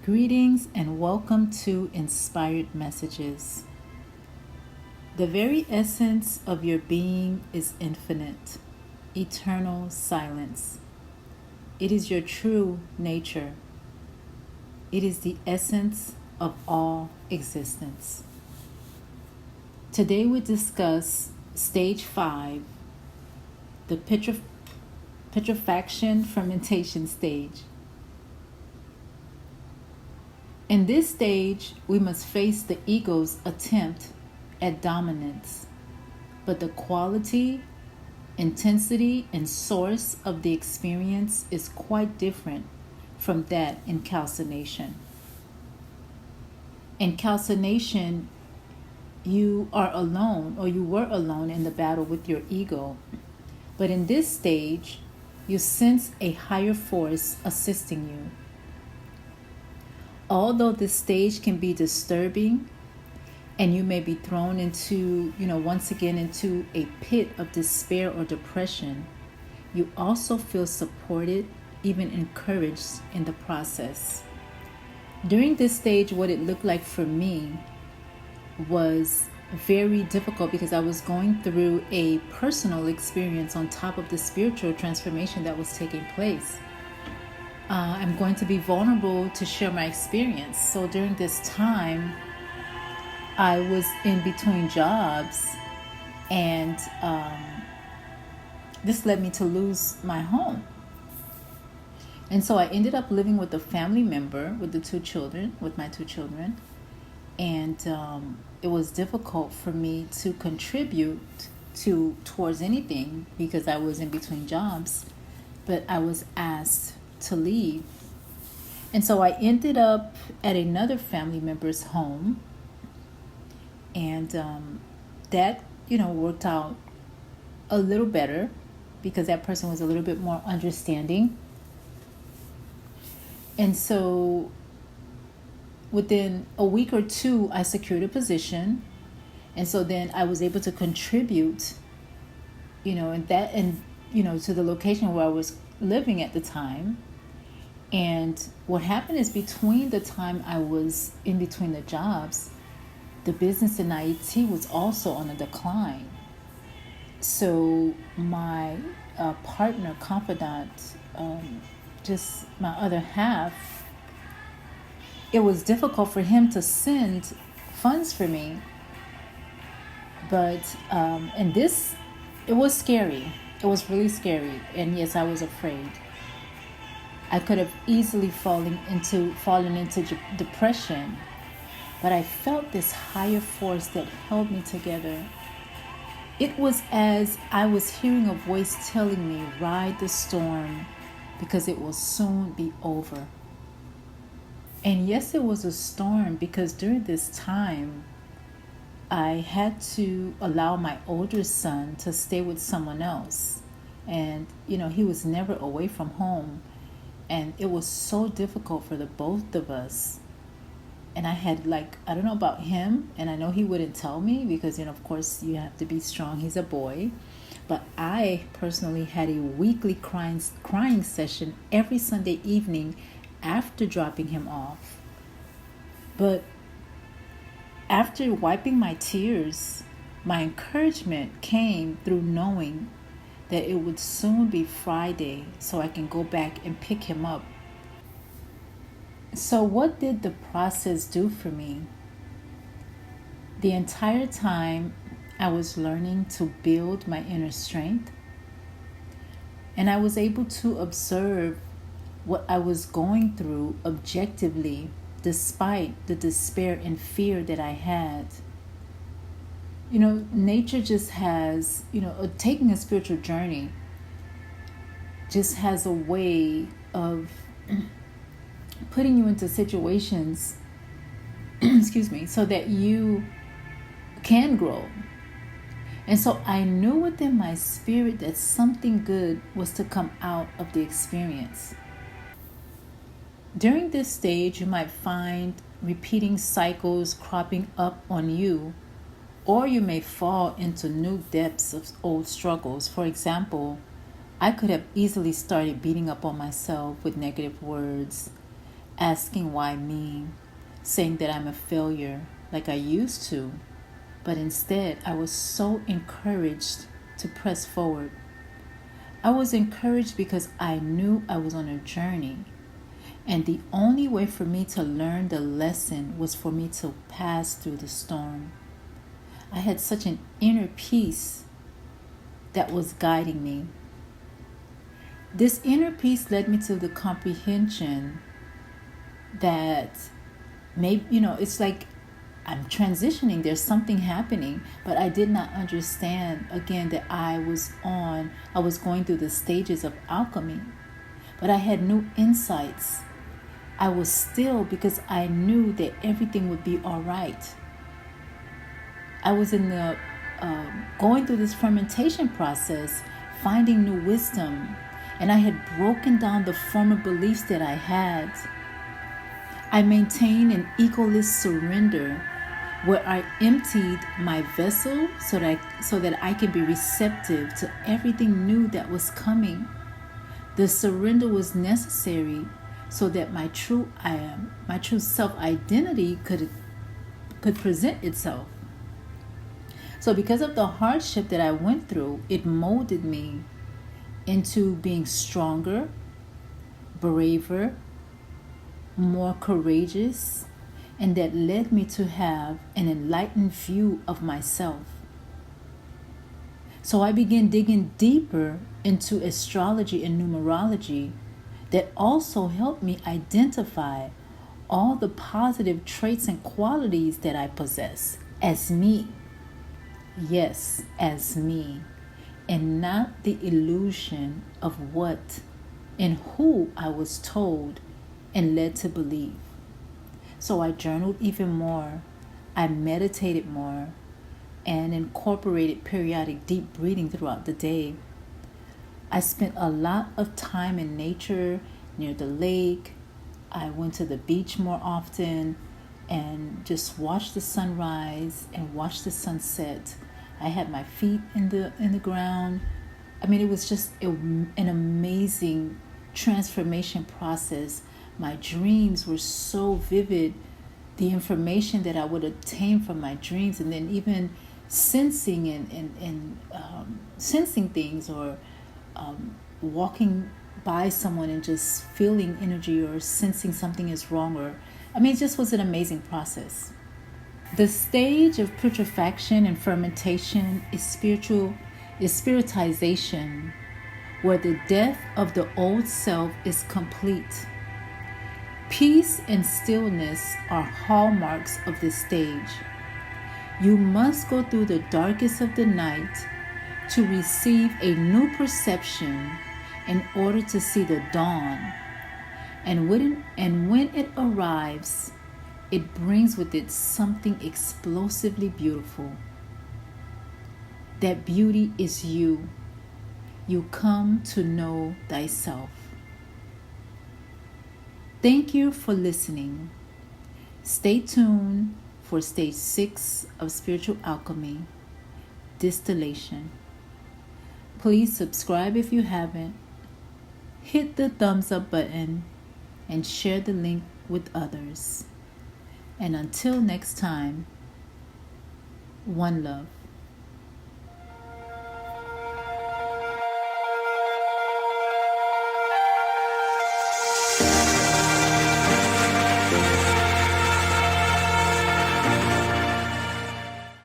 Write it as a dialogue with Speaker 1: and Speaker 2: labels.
Speaker 1: Greetings and welcome to Inspired Messages. The very essence of your being is infinite, eternal silence. It is your true nature. It is the essence of all existence. Today we discuss Stage 5, the Putrefaction Fermentation stage. In this stage, we must face the ego's attempt at dominance, but the quality, intensity, and source of the experience is quite different from that in calcination. In calcination, you are alone, or you were alone in the battle with your ego. But in this stage, you sense a higher force assisting you. Although this stage can be disturbing and you may be thrown into, once again into a pit of despair or depression, you also feel supported, even encouraged in the process. During this stage, what it looked like for me was very difficult because I was going through a personal experience on top of the spiritual transformation that was taking place. I'm going to be vulnerable to share my experience. So during this time, I was in between jobs, and this led me to lose my home. And so I ended up living with a family member with my two children. And it was difficult for me to contribute towards anything because I was in between jobs, but I was asked to leave. And so I ended up at another family member's home, and that worked out a little better because that person was a little bit more understanding. And so within a week or two, I secured a position, and so then I was able to contribute to the location where I was living at the time. And what happened is, between the time I was in between the jobs, the business in IT was also on a decline. So my partner, confidant, just my other half, it was difficult for him to send funds for me. But it was scary. It was really scary. And yes, I was afraid. I could have easily fallen into depression, but I felt this higher force that held me together. It was as I was hearing a voice telling me, ride the storm, because it will soon be over. And yes, it was a storm, because during this time, I had to allow my older son to stay with someone else. And, he was never away from home. And it was so difficult for the both of us. And I had I don't know about him, and I know he wouldn't tell me because, of course, you have to be strong. He's a boy. But I personally had a weekly crying session every Sunday evening after dropping him off. But after wiping my tears, my encouragement came through knowing that it would soon be Friday so I can go back and pick him up. So what did the process do for me? The entire time I was learning to build my inner strength, and I was able to observe what I was going through objectively despite the despair and fear that I had. Nature just has, taking a spiritual journey just has a way of putting you into situations, so that you can grow. And so I knew within my spirit that something good was to come out of the experience. During this stage, you might find repeating cycles cropping up on you, or you may fall into new depths of old struggles. For example, I could have easily started beating up on myself with negative words, asking why me, saying that I'm a failure like I used to, but instead I was so encouraged to press forward. I was encouraged because I knew I was on a journey, and the only way for me to learn the lesson was for me to pass through the storm. I had such an inner peace that was guiding me. This inner peace led me to the comprehension that maybe, it's like I'm transitioning, there's something happening, but I did not understand again that I was going through the stages of alchemy, but I had new insights. I was still, because I knew that everything would be all right. I was in the going through this fermentation process, finding new wisdom, and I had broken down the former beliefs that I had. I maintained an egoless surrender where I emptied my vessel so that I can be receptive to everything new that was coming. The surrender was necessary so that my true self-identity could present itself. So because of the hardship that I went through, it molded me into being stronger, braver, more courageous, and that led me to have an enlightened view of myself. So I began digging deeper into astrology and numerology that also helped me identify all the positive traits and qualities that I possess as me. Yes, as me, and not the illusion of what and who I was told and led to believe. So I journaled even more, I meditated more, and incorporated periodic deep breathing throughout the day. I spent a lot of time in nature, near the lake. I went to the beach more often and just watched the sunrise and watched the sunset. I had my feet in the ground. I mean, it was just an amazing transformation process. My dreams were so vivid. The information that I would obtain from my dreams, and then even sensing and sensing things, or walking by someone and just feeling energy or sensing something is wrong, it just was an amazing process. The stage of putrefaction and fermentation is spiritization, where the death of the old self is complete. Peace and stillness are hallmarks of this stage. You must go through the darkest of the night to receive a new perception in order to see the dawn. And when it arrives, it brings with it something explosively beautiful. That beauty is you. You come to know thyself. Thank you for listening. Stay tuned for stage 6 of spiritual alchemy, distillation. Please subscribe if you haven't. Hit the thumbs up button and share the link with others. And until next time, one love.